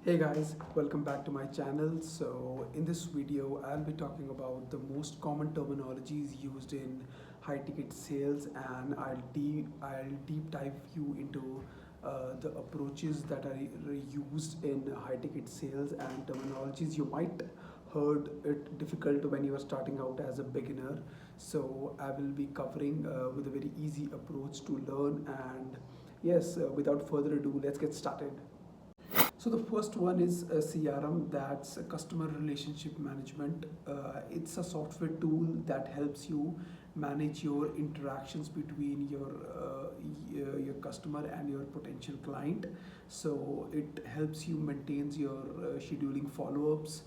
Hey guys, welcome back to my channel. So in this video, I'll be talking about the most common terminologies used in high ticket sales, and I'll deep dive you into the approaches that are used in high ticket sales and terminologies you might heard it difficult when you are starting out as a beginner. So I will be covering with a very easy approach to learn, and yes, without further ado, let's get started. So the first one is a CRM, that's a customer relationship management. It's a software tool that helps you manage your interactions between your customer and your potential client. So it helps you maintains your scheduling follow-ups,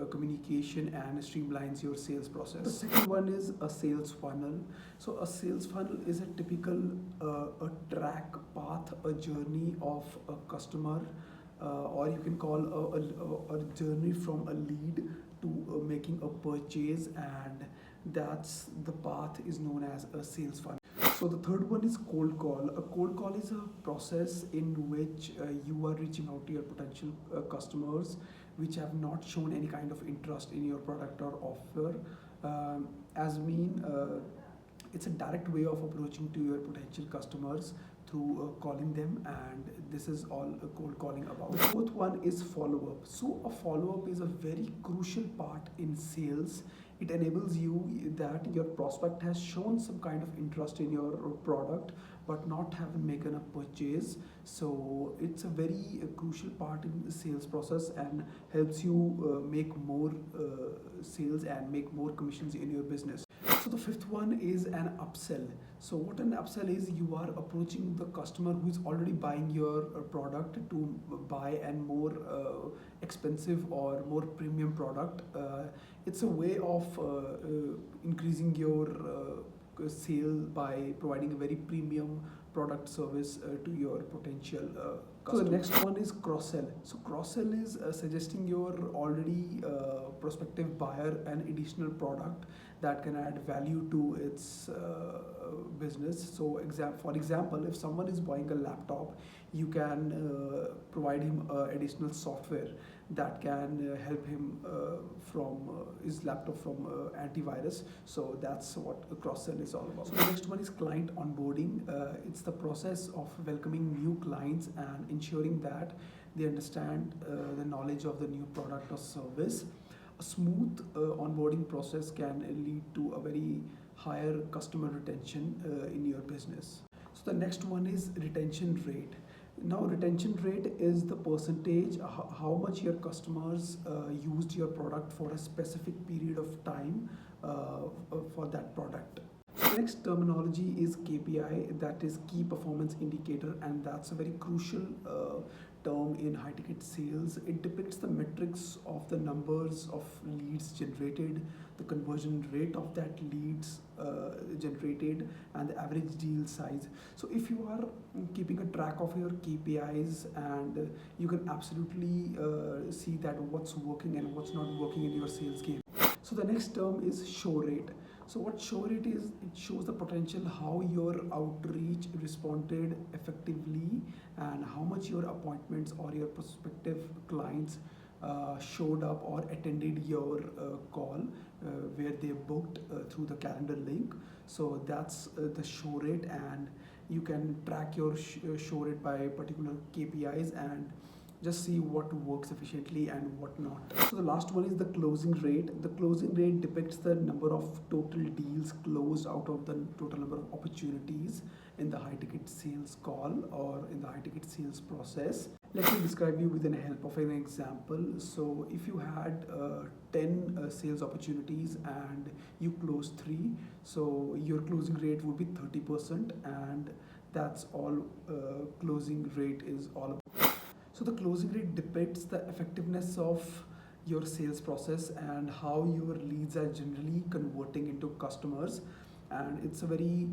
communication, and streamlines your sales process. The second one is a sales funnel. So a sales funnel is a typical a track path, a journey of a customer, or you can call a journey from a lead to making a purchase, and that's the path is known as a sales funnel. So the third one is cold call. A cold call is a process in which you are reaching out to your potential customers which have not shown any kind of interest in your product or offer. As mean, it's a direct way of approaching to your potential customers through calling them, and this is all cold calling about. The fourth one is follow-up. So a follow-up is a very crucial part in sales. It enables you that your prospect has shown some kind of interest in your product but not have making a purchase. So it's a very crucial part in the sales process and helps you make more sales and make more commissions in your business. So the fifth one is an upsell. So what an upsell is, you are approaching the customer who is already buying your product to buy an more expensive or more premium product. It's a way of increasing your sale by providing a very premium product service to your potential customer. So the next one is cross-sell. So cross-sell is suggesting your already prospective buyer an additional product that can add value to its business. So for example, if someone is buying a laptop, you can provide him additional software that can help him from his laptop from antivirus. So that's what a cross-sell is all about. So the next one is client onboarding. It's the process of welcoming new clients and ensuring that they understand the knowledge of the new product or service. A smooth onboarding process can lead to a very higher customer retention in your business. So the next one is retention rate. Now retention rate is the percentage how much your customers used your product for a specific period of time for that product. So next terminology is KPI, that is key performance indicator, and that's a very crucial term in high ticket sales. It depicts the metrics of the numbers of leads generated, the conversion rate of that leads generated, and the average deal size. So if you are keeping a track of your KPIs, and you can absolutely see that what's working and what's not working in your sales game. So the next term is show rate. So what show rate is, it shows the potential how your outreach responded effectively and how much your appointments or your prospective clients showed up or attended your call where they booked through the calendar link. So that's the show rate, and you can track your show rate by particular KPIs and just see what works efficiently and what not. So the last one is the closing rate. The closing rate depicts the number of total deals closed out of the total number of opportunities in the high ticket sales call or in the high ticket sales process. Let me describe you with the help of an example. So if you had 10 sales opportunities and you closed 3, so your closing rate would be 30%, and that's all closing rate is all about. So the closing rate depicts the effectiveness of your sales process and how your leads are generally converting into customers, and it's a very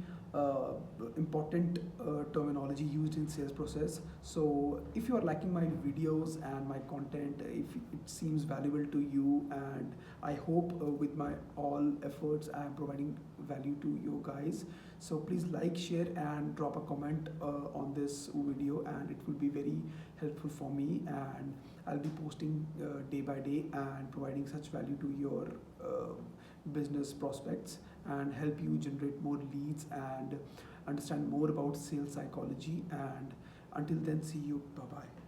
important terminology used in sales process. So if you are liking my videos and my content, if it seems valuable to you, and I hope with my all efforts I am providing value to you guys, So please like, share, and drop a comment on this video, and it will be very helpful for me. And I'll be posting day by day and providing such value to your business prospects and help you generate more leads and understand more about sales psychology. And until then, see you. Bye bye.